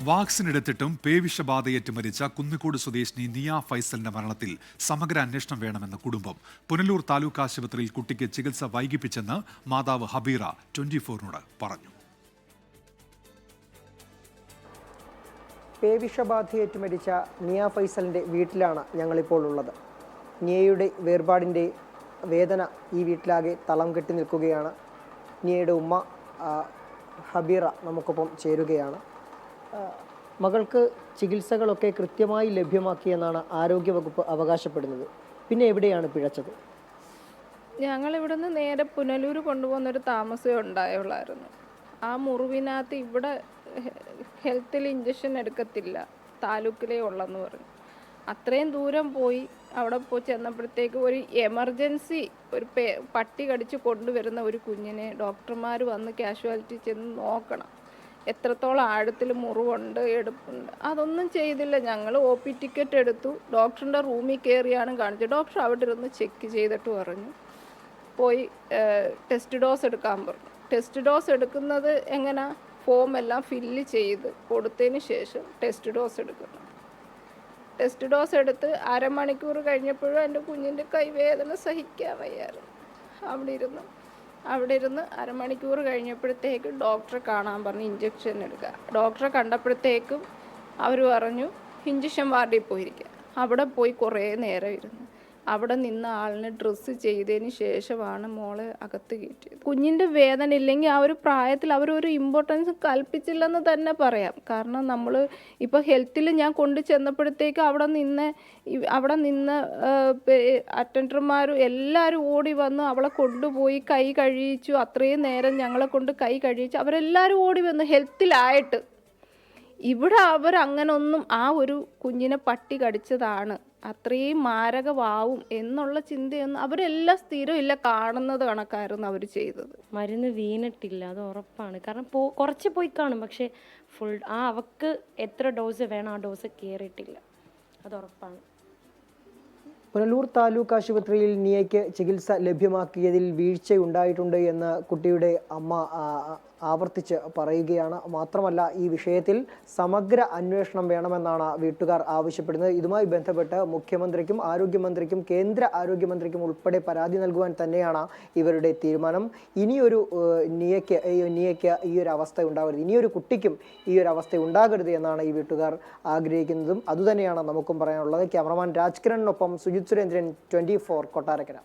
Vaccine എടുത്തിട്ടും പേവിഷബാധയേറ്റ് മരിച്ച കുന്നിക്കോട് സ്വദേശിനി നിയ ഫൈസലിന്റെ മരണത്തിൽ സമഗ്ര അന്വേഷണം വേണമെന്ന കുടുംബം. പുനലൂർ താലൂക്ക് ആശുപത്രിയിൽ കുട്ടിക്ക് ചികിത്സ വൈകിപ്പിച്ചെന്ന് മാതാവ് ഹബീറ 24-നോട് പറഞ്ഞു. പേവിഷബാധയേറ്റ് മരിച്ച നിയ ഫൈസലിന്റെ വീട്ടിലാണ് ഞങ്ങളിപ്പോൾ ഉള്ളത്. നിയയുടെ വേർപാടിന്റെ വേദന ഈ വീട്ടിലാകെ തളം കെട്ടി നിൽക്കുകയാണ്. നിയയുടെ ഉമ്മ ഹബീറ നമുക്കൊപ്പം ചേരുകയാണ്. മകൾക്ക് ചികിത്സകളൊക്കെ കൃത്യമായി ലഭ്യമാക്കിയെന്നാണ് ആരോഗ്യവകുപ്പ് അവകാശപ്പെടുന്നത്. പിന്നെ എവിടെയാണ് പിഴച്ചത്? ഞങ്ങളിവിടുന്ന് നേരെ പുനലൂർ കൊണ്ടുപോകുന്നൊരു താമസമേ ഉണ്ടായുള്ളായിരുന്നു. ആ മുറിവിനകത്ത് ഇവിടെ ഹെൽത്തിൽ ഇഞ്ചക്ഷൻ എടുക്കത്തില്ല, താലൂക്കിലേ ഉള്ളെന്ന് പറഞ്ഞു. അത്രയും ദൂരം പോയി അവിടെ പോയി ചെന്നപ്പോഴത്തേക്ക് ഒരു എമർജൻസി ഒരു പട്ടി കടിച്ച് കൊണ്ടുവരുന്ന ഒരു കുഞ്ഞിനെ ഡോക്ടർമാർ വന്ന് കാഷ്വാലിറ്റി ചെന്ന് നോക്കണം, എത്രത്തോളം ആഴത്തിൽ മുറിവുണ്ട്, എടുപ്പുണ്ട്, അതൊന്നും ചെയ്തില്ല. ഞങ്ങൾ OP ടിക്കറ്റ് എടുത്തു, ഡോക്ടറിൻ്റെ റൂമിൽ കയറിയാണ് കാണിച്ചത്. ഡോക്ടർ അവിടെ ഇരുന്ന് ചെക്ക് ചെയ്തിട്ട് പറഞ്ഞു, പോയി ടെസ്റ്റ് ഡോസ് എടുക്കാൻ പറഞ്ഞു. ടെസ്റ്റ് ഡോസ് എടുക്കുന്നത് എങ്ങനെ, ഫോം എല്ലാം ഫില്ല് ചെയ്ത് കൊടുത്തതിന് ശേഷം ടെസ്റ്റ് ഡോസ് എടുക്കണം. ടെസ്റ്റ് ഡോസ് എടുത്ത് അരമണിക്കൂർ കഴിഞ്ഞപ്പോഴും എൻ്റെ കുഞ്ഞിൻ്റെ കൈവേദന സഹിക്കാൻ വയ്യായിരുന്നു. അവിടെ ഇരുന്ന് അരമണിക്കൂർ കഴിഞ്ഞപ്പോഴത്തേക്ക് ഡോക്ടറെ കാണാൻ പറഞ്ഞു, ഇഞ്ചക്ഷൻ എടുക്കുക. ഡോക്ടറെ കണ്ടപ്പോഴത്തേക്കും അവർ പറഞ്ഞു ഇഞ്ചക്ഷൻ വാർഡിൽ പോയിരിക്കുക. അവിടെ പോയി കുറേ നേരം ഇരുന്നു. അവിടെ നിന്ന ആളിനെ ഡ്രസ്സ് ചെയ്തതിന് ശേഷമാണ് മോളെ അകത്ത് കയറ്റിയത്. കുഞ്ഞിൻ്റെ വേദന ഇല്ലെങ്കിൽ ആ ഒരു പ്രായത്തിൽ അവരൊരു ഇമ്പോർട്ടൻസ് കൽപ്പിച്ചില്ലെന്ന് തന്നെ പറയാം. കാരണം നമ്മൾ ഇപ്പോൾ ഹെൽത്തിൽ ഞാൻ കൊണ്ടു ചെന്നപ്പോഴത്തേക്ക് അവിടെ നിന്ന് അറ്റൻഡർമാരും എല്ലാവരും ഓടി വന്ന് അവളെ കൊണ്ടുപോയി കൈ കഴിയിച്ചു. അത്രയും നേരം ഞങ്ങളെ കൊണ്ട് കൈ കഴിയിച്ചു. അവരെല്ലാവരും ഓടി വന്ന് ഹെൽത്തിലായിട്ട്. ഇവിടെ അവരങ്ങനൊന്നും ആ ഒരു കുഞ്ഞിനെ പട്ടി കടിച്ചതാണ്, അത്രയും മാരകമാവും എന്നുള്ള ചിന്തയൊന്നും അവരെല്ലാം സ്ഥിരം ഇല്ല, കാണുന്നത് കണക്കായിരുന്നു അവർ ചെയ്തത്. മരുന്ന് വീണിട്ടില്ല, അത് ഉറപ്പാണ്. കാരണം കുറച്ച് പോയി കാണും, പക്ഷേ ഫുൾ അവക്ക് എത്ര ഡോസ് വേണം ആ ഡോസ് കയറിയിട്ടില്ല, അത് ഉറപ്പാണ്. പുനലൂർ താലൂക്ക് ആശുപത്രിയിൽ നിയയ്ക്ക് ചികിത്സ ലഭ്യമാക്കിയതിൽ വീഴ്ചയുണ്ടായിട്ടുണ്ട് എന്ന് കുട്ടിയുടെ അമ്മ ആവർത്തിച്ച് പറയുകയാണ്. മാത്രമല്ല, ഈ വിഷയത്തിൽ സമഗ്ര അന്വേഷണം വേണമെന്നാണ് വീട്ടുകാർ ആവശ്യപ്പെടുന്നത്. ഇതുമായി ബന്ധപ്പെട്ട് മുഖ്യമന്ത്രിക്കും ആരോഗ്യമന്ത്രിക്കും കേന്ദ്ര ആരോഗ്യമന്ത്രിക്കും ഉൾപ്പെടെ പരാതി നൽകുവാൻ തന്നെയാണ് ഇവരുടെ തീരുമാനം. ഇനിയൊരു നിയയ്ക്ക് ഈ ഒരു അവസ്ഥ ഉണ്ടാകരുത്, ഇനിയൊരു കുട്ടിക്കും ഈ ഒരു അവസ്ഥ ഉണ്ടാകരുത് എന്നാണ് ഈ വീട്ടുകാർ ആഗ്രഹിക്കുന്നതും. അതുതന്നെയാണ് നമുക്കും പറയാനുള്ളത്. ക്യാമറമാൻ രാജ്കിരണിനൊപ്പം സുജിത് സുരേന്ദ്രൻ, 24 കൊട്ടാരക്കര.